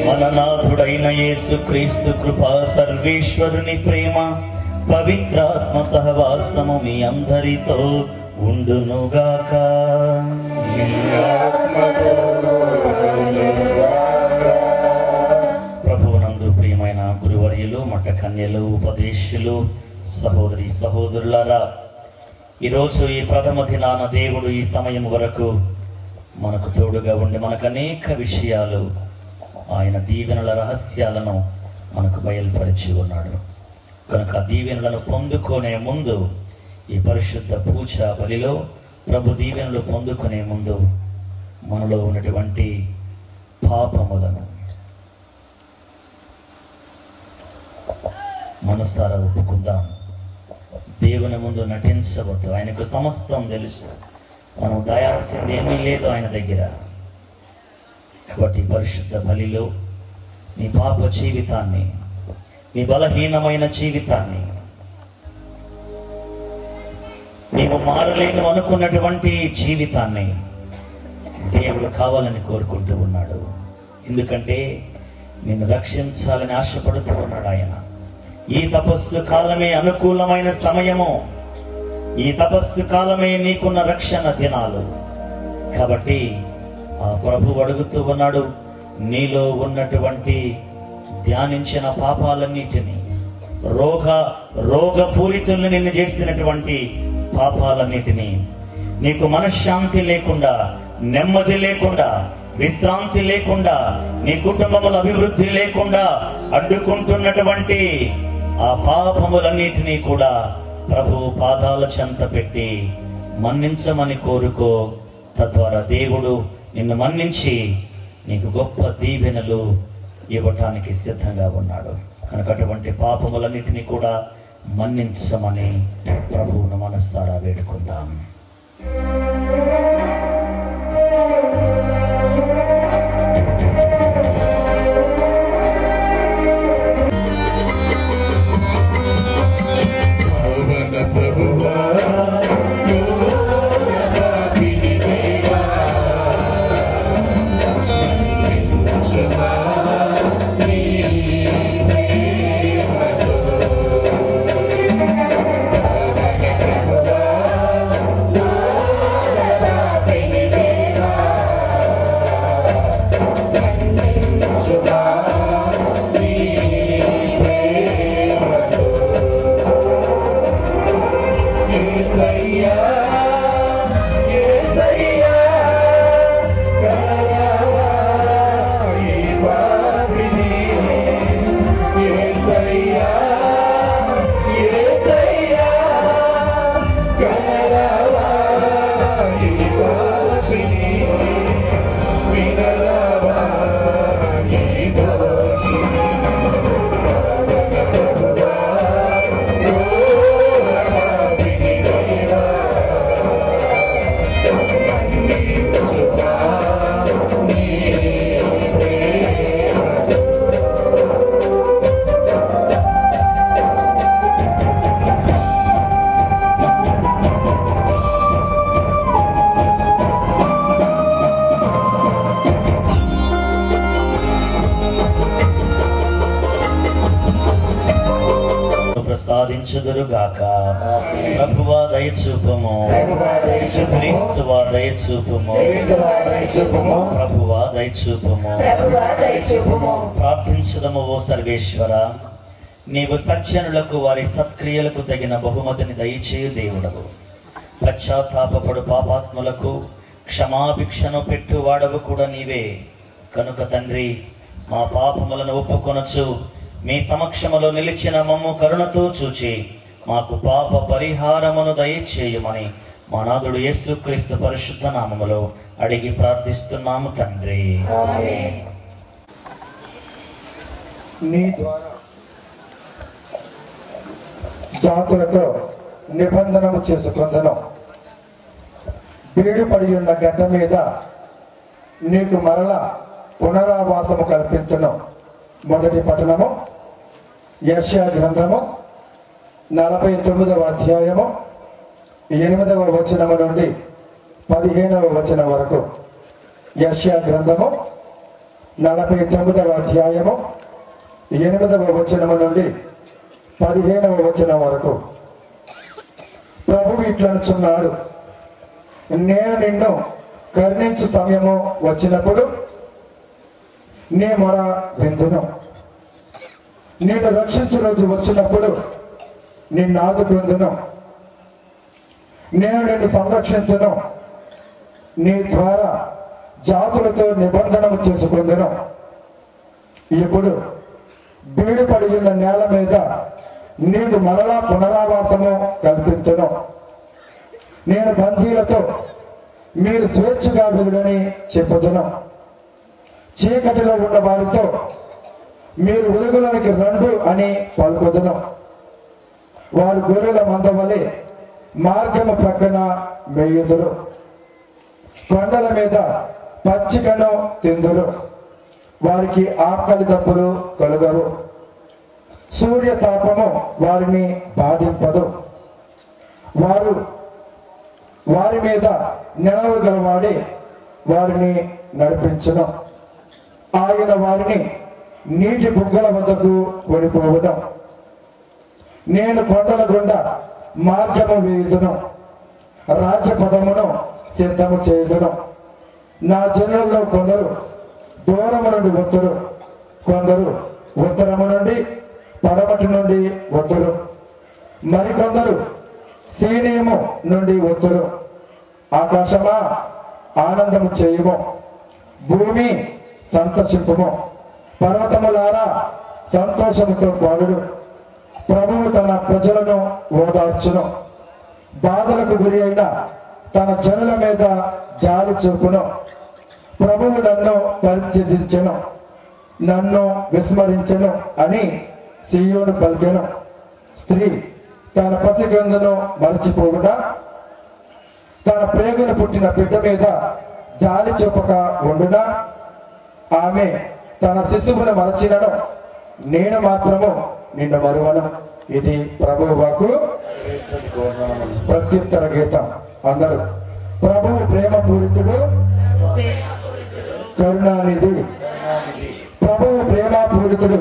మననాథుడైన యేసుక్రీస్తు కృపా సర్వేశ్వరుని ప్రేమ పవిత్రాత్మ సహవాసము మీ అందరితో ఉండునుగాక. ప్రభువునందు ప్రియమైన గురువర్యులు, మఠ కన్యలు, ఉపదేశులు, సహోదరి సహోదరులారా, ఈరోజు ఈ ప్రథమ దినాన దేవుడు ఈ సమయం వరకు మనకు తోడుగా ఉండి మనకు అనేక విషయాలు, ఆయన దీవెనల రహస్యాలను మనకు బయలుపరిచి ఉన్నాడు. కనుక ఆ దీవెనలను పొందుకునే ముందు, ఈ పరిశుద్ధ పూజ బలిలో ప్రభు దీవెనలు పొందుకునే ముందు మనలో ఉన్నటువంటి పాపములను మనసారా ఒప్పుకుందాం. దేవుని ముందు నటించవద్దు. ఆయనకు సమస్తం తెలుసు. మనం దయాల్సింది ఏమీ లేదు ఆయన దగ్గర. కాబట్టి పరిశుద్ధ బలిలో నీ పాప జీవితాన్ని, నీ బలహీనమైన జీవితాన్ని, నీవు మారలేను అనుకున్నటువంటి జీవితాన్ని దేవుడు కావాలని కోరుకుంటూ ఉన్నాడు. ఎందుకంటే నిన్ను రక్షించాలని ఆశపడుతూ ఉన్నాడు ఆయన. ఈ తపస్సు కాలమే అనుకూలమైన సమయము. ఈ తపస్సు కాలమే నీకున్న రక్షణ దినాలు. కాబట్టి ఆ ప్రభు అడుగుతూ ఉన్నాడు, నీలో ఉన్నటువంటి ధ్యానించిన పాపాలన్నిటినీ, రోగపూరితుల్ని నిన్ను చేసినటువంటి పాపాలన్నిటినీ, నీకు మనశ్శాంతి లేకుండా, నెమ్మది లేకుండా, విశ్రాంతి లేకుండా, నీ కుటుంబముల అభివృద్ధి లేకుండా అడ్డుకుంటున్నటువంటి ఆ పాపములన్నిటినీ కూడా ప్రభు పాదాల చెంత పెట్టి మన్నించమని కోరుకో. తద్వారా దేవుడు నిన్ను మన్నించి నీకు గొప్ప దీవెనలు ఇవ్వటానికి సిద్ధంగా ఉన్నాడు. కనుక అటువంటి పాపములన్నిటినీ కూడా మన్నించమని ప్రభువును మనస్సారా వేడుకుందాం. ప్రార్థించుదురుగాక. ప్రభువా దయచూపుము, క్రీస్తువా దయచూపుము, ప్రభువా దయచూపుము. ప్రార్థించుదము ఓ సర్వేశ్వర, నీవు సజ్జనులకు వారి సత్క్రియలకు తగిన బహుమతిని దయచేయు దేవుడవు. పశ్చాత్తాపపడు పాపాత్ములకు క్షమాభిక్షను పెట్టువాడవు కూడా నీవే కనుక తండ్రి, మా పాపములను ఒప్పుకొనొచ్చు మీ సమక్షములో నిలిచిన మమ్ము కరుణతో చూచి మాకు పాప పరిహారమును దయచేయమని మా నాథుడు యేసుక్రీస్తు పరిశుద్ధ నామములో అడిగి ప్రార్థిస్తున్నాము తండ్రి. నీ ద్వారా జాతులతో నిబంధనము చేసుకుందను. బీడుపడి ఉన్న గడ్డ మీద నీకు మరల పునరావాసము కల్పించును. మొదటి పట్టణము యెషయా గ్రంథము 49వ అధ్యాయము 8వ వచనము నుండి 15వ వచనం వరకు. యెషయా గ్రంథము 49వ అధ్యాయము 8వ వచనము నుండి 15వ వచనం వరకు. ప్రభువు ఇట్లనుచున్నాడు, నేను నిన్ను కరుణించు సమయము వచ్చినప్పుడు నీ మొర విందును. నిన్ను రక్షించు రోజు వచ్చినప్పుడు నిన్ను ఆదుకుందును. నేను నిన్ను సంరక్షించును. నీ ద్వారా జాతులతో నిబంధనము చేసుకుందును. ఇప్పుడు బీడుపడి ఉన్న నేల మీద నీకు మరలా పునరావాసము కల్పించును. నేను బందీలతో మీరు స్వేచ్ఛగా వెళ్ళని చెప్పుదును. చీకటిలో ఉన్న వారితో మీరు వెలుగులోనికి రండు అని పలుకుదును. వారు గొర్రెల మందవలె మార్గము ప్రక్కన మేయుదురు. కొండల మీద పచ్చికను తిందురు. వారికి ఆకలి దప్పులు కలుగవు. సూర్యతాపము వారిని బాధింపదు. వారి మీద నెలలు గలవాడి వారిని నడిపించును. ఆయన వారిని నీటి బుగ్గల వద్దకు కొనిపోవును. నేను కొండల గుండా మార్గము వేయుదును. రాజపదమును సిద్ధము చేయుదును. నా జనులలో కొందరు దూరము నుండి వత్తురు, కొందరు ఉత్తరము నుండి పడమటి నుండి వత్తురు, మరికొందరు సీనియము నుండి వత్తురు. ఆకాశమా ఆనందము చేయుము, భూమి సంతోషింపుము, పర్వతములారా సంతోషముతో పాడుడు. ప్రభువు తన ప్రజలను ఓదార్చును. బాధలకు గురి అయిన తన జనుల మీద జాలి చూపును. ప్రభువు నన్ను పరిత్యజించెను, నన్ను విస్మరించెను అని సీయోను పలికెను. స్త్రీ తన పసిగందును మరచిపోవుడా? తన ప్రేగును పుట్టిన బిడ్డ మీద జాలి చూపక ఉండునా? ఆమె తన శిశువును మరచినను, నేను మాత్రము నిన్ను మరువను. ఇది ప్రభువు వాక్కు. ప్రత్యుత్తర గీతం. అందరూ ప్రభువు ప్రేమ పూరితుడు, కరుణానిధి. ప్రభువు ప్రేమ పూరితుడు,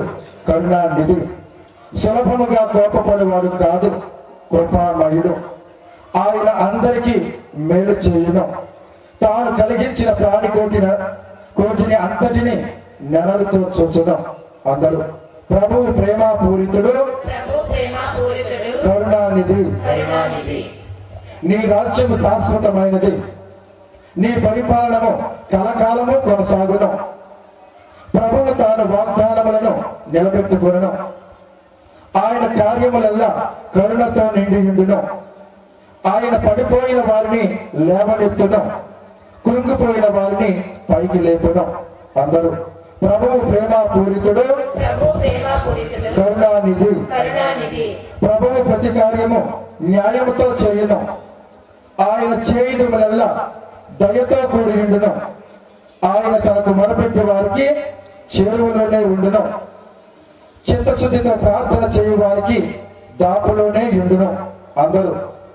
కరుణానిధి. సులభముగా కోపపడువాడు కాదు, కృపామయుడు. ఆయన అందరికీ మేలు చేయును. తాను కలిగించిన ప్రాణి కోటిని అంతటిని నెలలతో చూచును. అందరూ ప్రభువు ప్రేమ పూరితుడు, కరుణానిధి. నీ రాజ్యము శాశ్వతమైనది, నీ పరిపాలనము కలకాలము కొనసాగును. ప్రభువు తాను వాగ్దానములను నిలబెట్టుకొనును. ఆయన కార్యములెల్లా కరుణతో నిండి ఉండును. ఆయన పడిపోయిన వారిని లేవనెత్తును, కృంగిపోయిన వారిని పైకి లేపును. అందరూ ప్రభువు ప్రేమ పూరితుడు, కరుణానిధి. ప్రభువు ప్రతి కార్యము న్యాయముతో చేయును. ఆయన చేయుదుములెల్లా దయతో కూడి ఉండును. ఆయన తనకు మొరపెట్టే వారికి చేరువలోనే ఉండును. చిత్తశుద్ధితో ప్రార్థన చేయు వారికి దాపులోనే ఉండును. అందరూ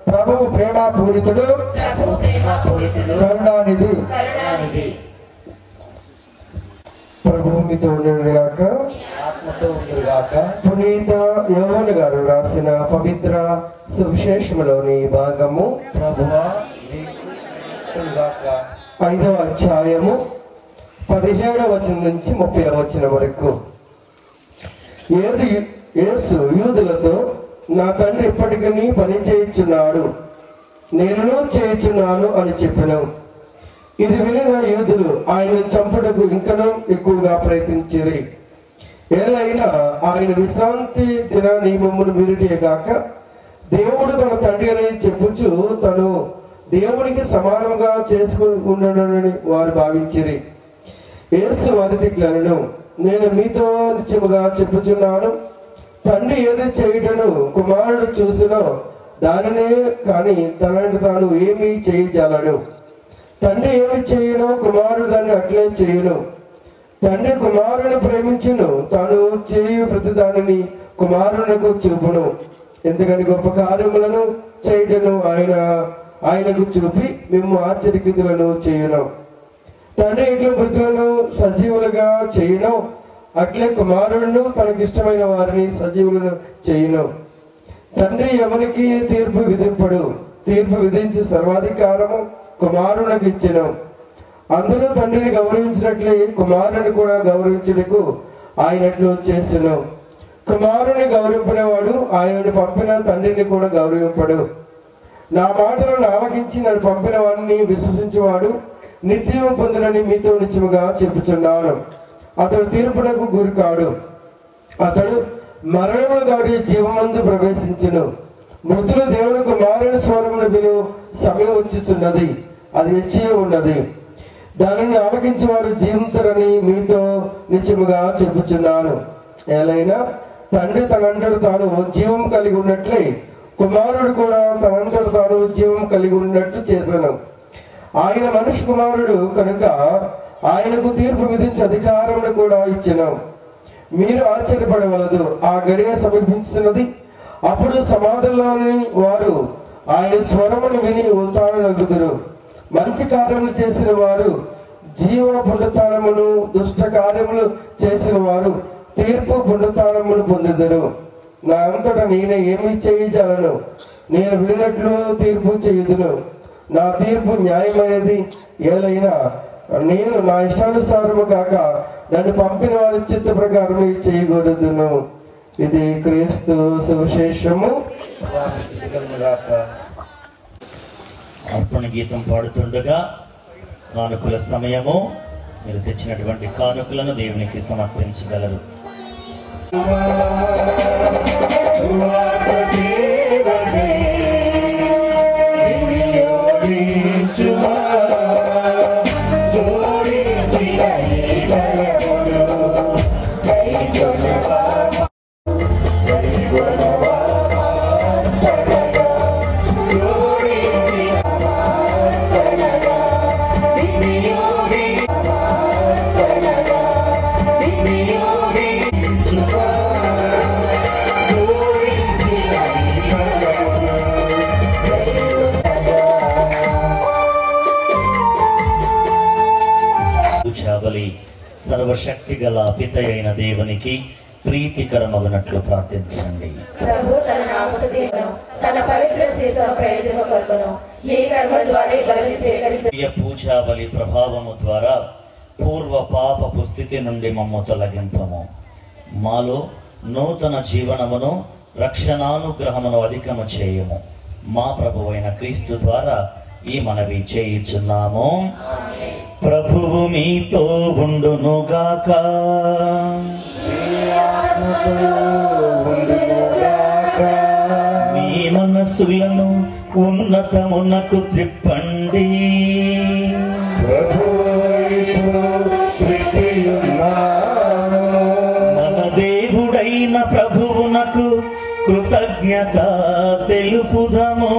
ప్రభువు ప్రేమ పూరితుడు, కరుణానిధి. ప్రభువు మీతో ఉండుగాక. ఆత్మతో ఉండుగాక. పునీత యోహాను గారు రాసిన పవిత్ర సువిశేషములోని భాగము ప్రభువా నీకు స్తుతిగాక. 5వ అధ్యాయము 17వ వచనం నుంచి 30వ వచనం వరకు. యేసు యూదులతో, నా తండ్రి ఇప్పటికీ పని చేయుచున్నాడు, నేనును చేయుచున్నాను అని చెప్పెను. ఇది వినిన యూదులు ఆయన చంపుటకు ఇంకనూ ఎక్కువగా ప్రయత్నించిరి. ఏలైనా ఆయన విశ్రాంతి దిన నియమమును మీరుటే గాక దేవుడు తన తండ్రి అని చెప్పుచు తను దేవునికి సమానంగా చేసుకుంటున్నాడని వారు భావించిరి. యేసు వారితో ఇట్లనెను, నేను మీతో నిత్యముగా చెప్పుచున్నాను, తండ్రి ఏది చేయుటను కుమారుడు చూసినో దానినే కాని తనంటే తాను ఏమీ చేయజాలడు. తండ్రి ఏమి చేయను కుమారుడు దాన్ని అట్లే చేయును. తండ్రి కుమారుని ప్రేమించును, తాను చేయు ప్రతి దానిని కుమారునకు చూపును. ఎందుకని గొప్ప కార్యములను చేయటను ఆయనకు చూపి మేము ఆశ్చర్యకృతులను చేయును. తండ్రి ఇట్లా మృతులను సజీవులుగా చేయును, అట్లే కుమారుడును తనకిష్టమైన వారిని సజీవులను చేయును. తండ్రి ఎవరికి తీర్పు విధింపడు, తీర్పు విధించి సర్వాధికారము కుమారునికి ఇచ్చెను. అందరూ తండ్రిని గౌరవించినట్లే కుమారుని కూడా గౌరవించుటకు ఆయనట్లు చేసెను. కుమారుని గౌరవింపనేవాడు ఆయనను పంపిన తండ్రిని కూడా గౌరవింపడు. నా మాటలను ఆలకించి నన్ను పంపిన వాడిని విశ్వసించేవాడు నిత్యం పొందునని మీతో నిత్యముగా చెప్పుచున్నాను. అతడు తీర్పునకు గురి కాడు, అతడు మరణమును దాటి జీవమందు ప్రవేశించును. మృతులు దేవుని కుమారుని స్వరమును విను సమయం వచ్చుచున్నది, అది వచ్చి ఉన్నది. దానిని ఆలకించి వారు జీవించరని మీతో నిత్యముగా చెప్పుచున్నాను. ఏలైనా తండ్రి తనంతట తాను జీవం కలిగి ఉన్నట్లే కుమారుడు కూడా తనంతట తాను జీవం కలిగి ఉన్నట్టు చేశాను. ఆయన మనిషి కుమారుడు కనుక ఆయనకు తీర్పు విధించే అధికారమును కూడా ఇచ్చెను. మీరు ఆశ్చర్యపడవలదు, ఆ గడియ సమీపించున్నది. అప్పుడు సమాధుల్లోని వారు ఆయన స్వరమును విని ఉత్థానమగుదురు. మంచి కార్యములు చేసిన వారు జీవ పునరుత్థానమును, దుష్ట కార్యములు చేసిన వారు తీర్పు పునరుత్థానమును పొందుదురు. నా అంతటా నేనే ఏమి చేయజాలను, నేను విడినట్లు తీర్పు చేయుదును. నా తీర్పు న్యాయమైనది. ఏలైనా నేను నా ఇష్టానుసారము కాక నన్ను పంపిన వారి చిత్త ప్రకారం చేయకూడదును. ఇది క్రీస్తు సువిశేషము. అర్పణ గీతం పాడుతుండగా కానుకల సమయము. మీరు తెచ్చినటువంటి కానుకలను దేవునికి సమర్పించగలరు. బలి సర్వశక్తి గల పిత అయిన దేవునికి ప్రీతికరమగునట్లు ప్రార్థించండి. ప్రభు తన నామమును తన పవిత్ర శిరస్సు ప్రయోజన కొరకును ఏ కర్మల ద్వారా ఈ బలిని స్వీకరించే పూజా బలి ప్రభావము ద్వారా పూర్వ పాపపు స్థితి నుండి మమ్ము తొలగింపము. మాలో నూతన జీవనమును రక్షణానుగ్రహమును అధికము చేయము. మా ప్రభువైన క్రీస్తు ద్వారా ఈ మనవి చేయుచున్నాము. ప్రభువు మీతో ఉండునుగాక. మీ మనస్సులను ఉన్నతమునకు త్రిప్పండి. మన దేవుడైన ప్రభువునకు కృతజ్ఞత తెలుపుదము.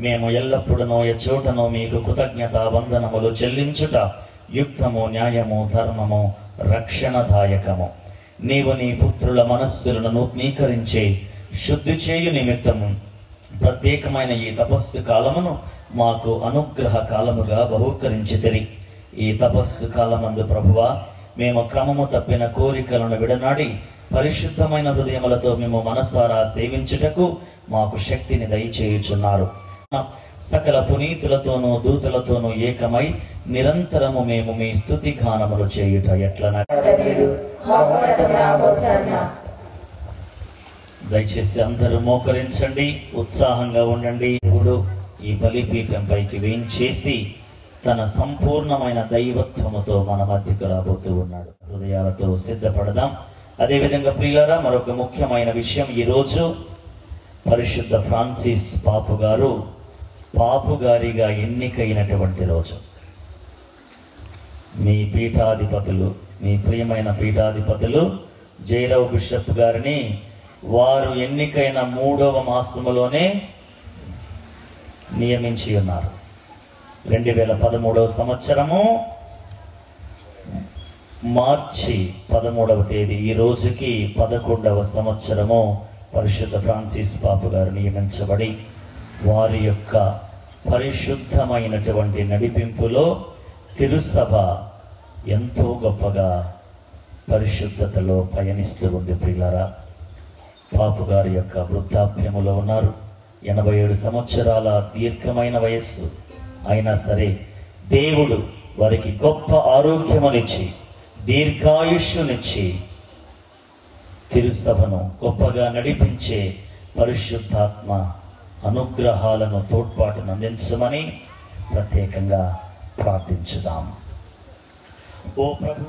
మేము ఎల్లప్పుడూ ఎచ్చోటను మీకు కృతజ్ఞత వందనములు చెల్లించుట యుక్తము, న్యాయము, ధర్మము, రక్షణదాయకము. నీవు నీ పుత్రుల మనస్సులను నూతనీకరించి శుద్ధి చేయు నిమిత్తము ప్రత్యేకమైన ఈ తపస్సు కాలమును మాకు అనుగ్రహ కాలముగా బహూకరించితిరి. ఈ తపస్సు కాలమందు ప్రభువా, మేము క్రమము తప్పిన కోరికలను విడనాడి పరిశుద్ధమైన హృదయములతో మేము మనసారా సేవించుటకు మాకు శక్తిని దయచేయుచున్నారు. సకల పునీతులతోనూ దూతలతోనూ ఏకమై నిరంతరము మేము మీ స్తుతి గానములు చేయుట ఎట్లన. దయచేసి అందరూ మోకరించండి, ఉత్సాహంగా ఉండండి. ఇప్పుడు ఈ బలిపీఠంపైకి వేయించేసి తన సంపూర్ణమైన దైవత్వముతో మన మధ్యకు రాబోతూ ఉన్నాడు. హృదయాలతో సిద్ధపడదాం. అదేవిధంగా ప్రియులారా, మరొక ముఖ్యమైన విషయం, ఈరోజు పరిశుద్ధ ఫ్రాన్సిస్ పాపుగారిగా ఎన్నికైనటువంటి రోజు. మీ పీఠాధిపతులు, మీ ప్రియమైన పీఠాధిపతులు జయరావు బిషప్ గారిని వారు ఎన్నికైన 3వ మాసములోనే నియమించి ఉన్నారు. 2013వ సంవత్సరము మార్చి 13వ తేదీ, ఈ రోజుకి 11వ సంవత్సరము పరిశుద్ధ ఫ్రాన్సిస్ పాపు గారు నియమించబడి వారి యొక్క పరిశుద్ధమైనటువంటి నడిపింపులో తిరుసభ ఎంతో గొప్పగా పరిశుద్ధతలో పయనిస్తూ ఉంది. ప్రియులారా, పాపు గారి యొక్క వృద్ధాప్యములో ఉన్నారు. 87 సంవత్సరాల దీర్ఘమైన వయస్సు అయినా సరే దేవుడు వారికి గొప్ప ఆరోగ్యమునిచ్చి దీర్ఘాయుష్యునిచ్చి తిరుసభను గొప్పగా నడిపించే పరిశుద్ధాత్మ అనుగ్రహాలను తోడ్పాటును అందించమని ప్రత్యేకంగా ప్రార్థించుదాం. ఓ ప్రభు,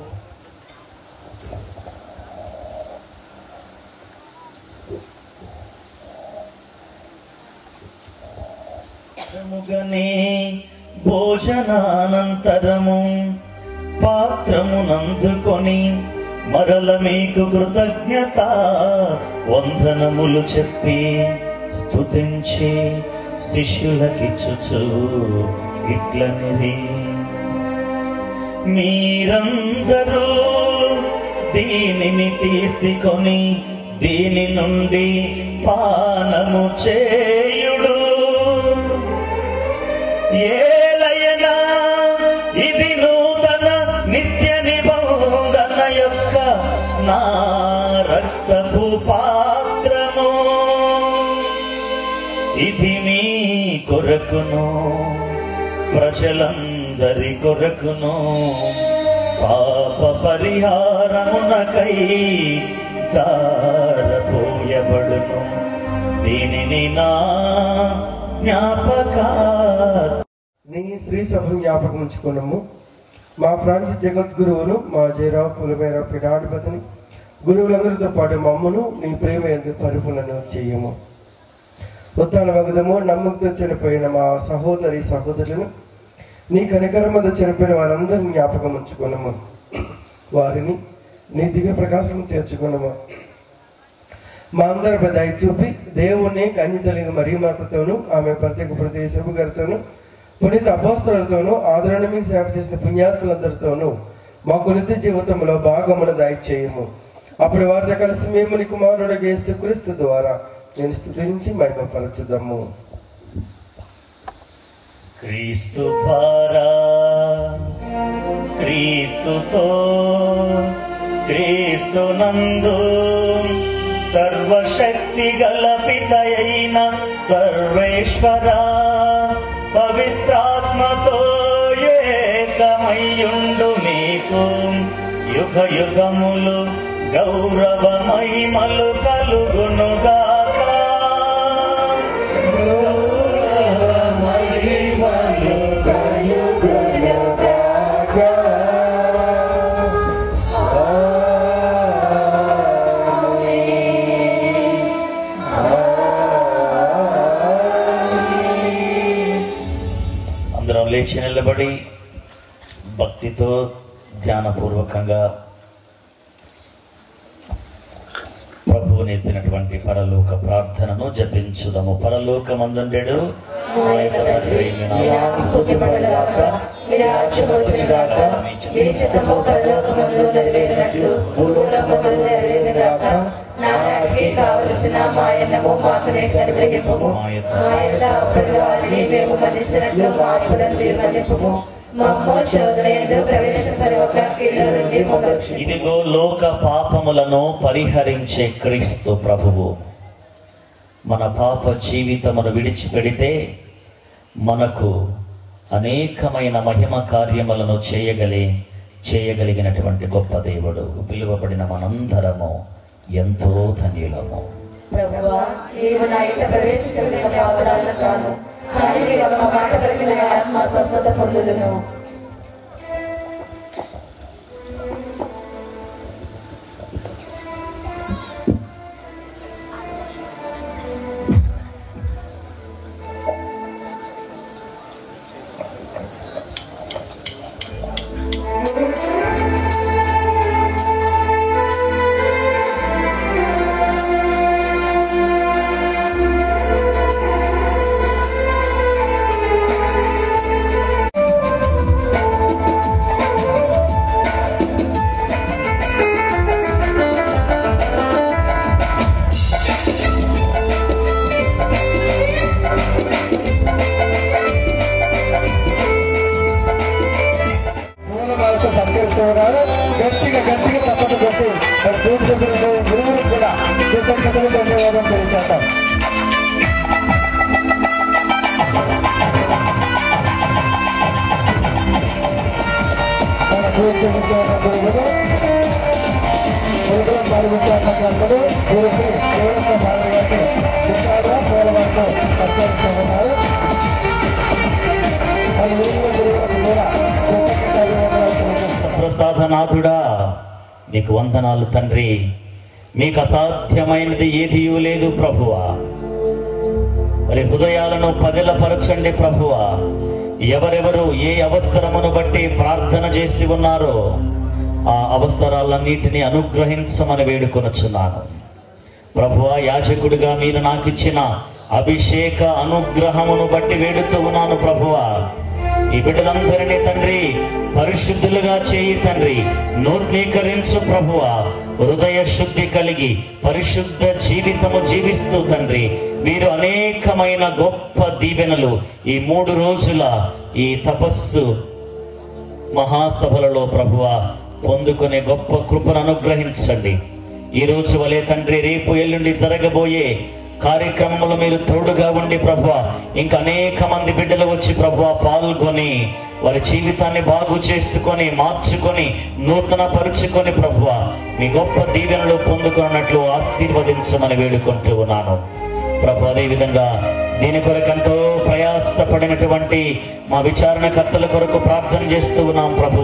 భోజనానంతరము పాత్రమునందుకొని మరల మీకు కృతజ్ఞత వందనములు చెప్పి స్తుతించి శిష్యులకిచ్చుచు ఇట్లనిది, మీరందరూ దీనిని తీసుకొని దీని నుండి పానము చేయుడు. ఏలయనా ఇది నూతన నిత్య నిబంధన యొక్క నా రక్తపు పాత్రము. ఇది మీ కొరకును ప్రజలందరి కొరకును పాప పరిహారమునకై దారపోయబడును. దీనిని నా నీ శ్రీ సభ జ్ఞాపకం ఉంచుకున్నాము. మా ఫ్రాన్సిస్ జగద్గురువును, మా జయరావు పులిమేర పీఠాధిపతిని, గురువులందరితో పాటు మమ్మను నీ ప్రేమ ఎందుకు పరిపూర్ణను చేయము. ఉత్తాన వగదము నమ్మకంతో చనిపోయిన మా సహోదరి సహోదరులను, నీ కనికరమతో చనిపోయిన వారందరినీ జ్ఞాపకం ఉంచుకున్నాము. వారిని నీ దివ్య ప్రకాశం చేర్చుకున్నాము. మా అందరిపై దయ చూపి దేవుని కన్యతలిని మరియమాతతోనూ, ఆమె ప్రత్యేక ప్రతి శుభ గారితోనూ, పునీత అపోస్తలులతోనూ, ఆదరణమి సేవ చేసిన పుణ్యాత్ములందరితోనూ మాకు నిత్య జీవితంలో భాగమును దయచేయము. అప్పుడు వారితో కలిసి మేము నీ కుమారుడు యేసుక్రీస్తు ద్వారా నేను స్తుతించి మహిమపరచుదాము. క్రీస్తు ద్వారా, క్రీస్తుతో, క్రీస్తునందు సర్వశక్తి గల పితయైన సర్వేశ్వర పవిత్రాత్మతో ఏకమయ్యుండు మీకు యుగ యుగములు గౌరవ మహిమలు కలుగునుగాక. లేచి నిలబడి భక్తితో ధ్యానపూర్వకంగా ప్రభువు నేర్పినటువంటి పరలోక ప్రార్థనను జపించుదాము. పరలోకమందుండెడు మా యొక్క తండ్రి, మీ నామము పూజింపబడుగాక, మీ రాజ్యము వచ్చుగాక, మీ చిత్తము పరలోకమందు నెరవేరినట్లు భూలోకమందు నెరవేరుగాక. నానాటికి కావలసిన మాయన్నము మాకు నేటి అనుగ్రహింపము. మా యొక్క అప్పుల వారిని మేము మన్నిస్తున్నట్లు మా అప్పులను మీరు మన్నింపుము. ఇదిగో లోక పాపములను పరిహరించే క్రీస్తు ప్రభువు మన పాప జీవితమును విడిచిపెడితే మనకు అనేకమైన మహిమ కార్యములను చేయగలిగినటువంటి గొప్ప దేవుడు. పిలువబడిన మనందరము ఎంతో ధన్యులము. ప్రభువా, నీవు నా ఇంట ప్రవేశించిన పాపరాలను కాను, కానీ నీ ఒక మాట కలిగిన ఆత్మ స్వస్థత పొందుదును. గట్టిగా తప్పని కొట్టి గురువులకు కూడా కృతజ్ఞతలు ధన్యవాదం తెలియజేస్తాం. మన గురువులు పాల్గొంటున్నారు. గురుశ్రీ దేవరత్న భారతి గారికి విశాఖ పోలవరకు సత్కరిస్తున్నారు. మన ఊరిలో గురువులకు కూడా ప్రసాదనాథుడా, నీకు వందనాలు తండ్రి. మీకు అసాధ్యమైనది ఏదీ లేదు ప్రభువా. మరి హృదయాలను పదిలపరచండి ప్రభువా. ఎవరెవరు ఏ అవసరమును బట్టి ప్రార్థన చేసి ఉన్నారో ఆ అవసరాలన్నిటినీ అనుగ్రహించమని వేడుకొనుచున్నాను ప్రభువా. యాజకుడిగా మీరు నాకు ఇచ్చిన అభిషేక అనుగ్రహమును బట్టి వేడుతూ ఉన్నాను ప్రభువా. ఈ బిడ్డలందరినీ తండ్రి పరిశుద్ధులుగా చేయి తండ్రి. నూతనీకరించు ప్రభువా. హృదయ శుద్ధి కలిగి పరిశుద్ధ జీవితము జీవిస్తూ తండ్రి మీరు అనేకమైన గొప్ప దీవెనలు ఈ 3 రోజుల ఈ తపస్సు మహాసభలలో ప్రభువా పొందుకునే గొప్ప కృపను అనుగ్రహించండి. ఈ రోజు వలె తండ్రి రేపు ఎల్లుండి జరగబోయే కార్యక్రమంలో మీరు తోడుగా ఉండి ప్రభువా ఇంకా అనేక మంది బిడ్డలు వచ్చి ప్రభువా పాల్గొని వారి జీవితాన్ని బాగు చేసుకొని మార్చుకొని నూతన పరుచుకొని ప్రభువా మీ గొప్ప దీవెనలు పొందుకున్నట్లు ఆశీర్వదించమని వేడుకుంటూ ఉన్నాను ప్రభు. అదేవిధంగా దీని కొరకు ఎంతో ప్రయాసపడినటువంటి మా విచారణకర్తల కొరకు ప్రార్థన చేస్తూ ఉన్నాం ప్రభు.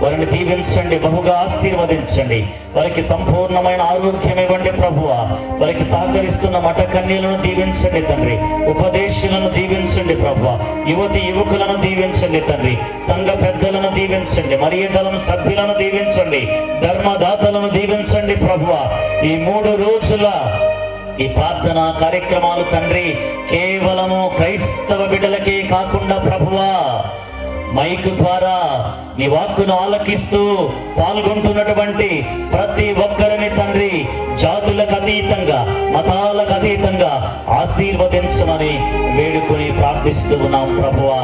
వారిని దీవించండి, బహుగా ఆశీర్వదించండి. వారికి సంపూర్ణమైన ఆరోగ్యం ఇవ్వండి ప్రభువా. వారికి సహకరిస్తున్న మఠ కన్యలను దీవించండి తండ్రి. ఉపదేశులను దీవించండి ప్రభువా. యువతి యువకులను దీవించండి తండ్రి. సంఘ పెద్దలను దీవించండి. మరియదళం సభ్యులను దీవించండి. ధర్మదాతలను దీవించండి ప్రభువా. ఈ 3 రోజుల ఈ ప్రార్థనా కార్యక్రమాలు తండ్రి కేవలము క్రైస్తవ బిడ్డలకే కాకుండా ప్రభువా మైకు ద్వారా నీ వాక్కును ఆలకిస్తూ పాల్గొంటున్నటువంటి ప్రతి ఒక్కరిని తండ్రి జాతులకు అతీతంగా మతాలకు అతీతంగా ఆశీర్వదించమని వేడుకొని ప్రార్థిస్తూ ఉన్నాం ప్రభువా.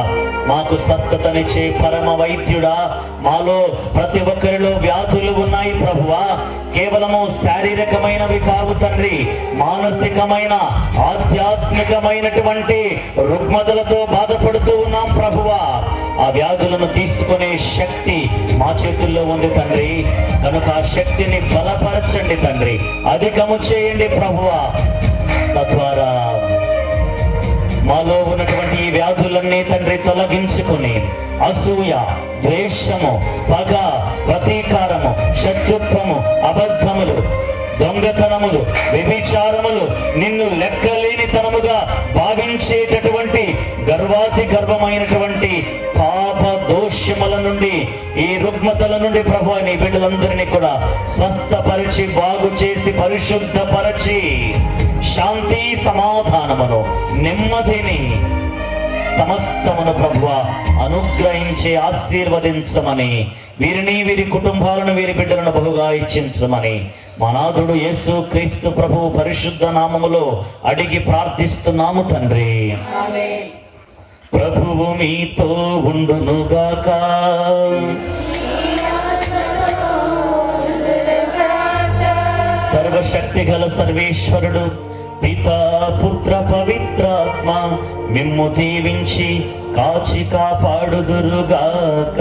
మాకు స్వస్థతనిచ్చే పరమ వైద్యుడా, మాలో ప్రతి ఒక్కరిలో వ్యాధులు ఉన్నాయి ప్రభువా. కేవలము శారీరకమైనవి కావు తండ్రి, మానసికమైన ఆధ్యాత్మికమైనటువంటి రుగ్మతలతో బాధపడుతూ ఉన్నాం ప్రభువా. ఆ వ్యాధులను తీసుకునే శక్తి మా చేతుల్లో ఉంది తండ్రి. కనుక ఆ శక్తిని బలపరచండి తండ్రి, అధికము చేయండి ప్రభువా. తద్వారా మాలో ఉన్నటువంటి ఈ వ్యాధులన్నీ తండ్రి తొలగించుకుని అసూయ, ద్వేషము, పగ, ప్రతీకారము, శత్రుత్వము, అబద్ధములు, దొంగతనములు, వ్యభిచారములు, నిన్ను లెక్కలేనితనముగా భావించేటటువంటి గర్వాతి గర్వమైనటువంటి పాప దోషముల నుండి, ఈ రుగ్మతల నుండి ప్రభువా నీ బిడ్డలందరినీ కూడా స్వస్థపరిచి బాగు చేసి పరిశుద్ధపరచి శాంతి సమాధానమును నెమ్మదిని సమస్తమును ప్రభువా అనుగ్రహించి ఆశీర్వదించమని వీరిని వీరి కుటుంబాలను వీరి బిడ్డలను బహుగా ఇచ్చించమని మా నాథుడు యేసు క్రీస్తు ప్రభు పరిశుద్ధ నామములో అడిగి ప్రార్థిస్తున్నాము తండ్రి. ఆమేన్. ప్రభువు మీతో ఉండునుగాక. సర్వశక్తి గల సర్వేశ్వరుడు పితా పుత్ర పవిత్రాత్మ మిమ్ము దీవించి కాచి కాపాడుదురుగాక.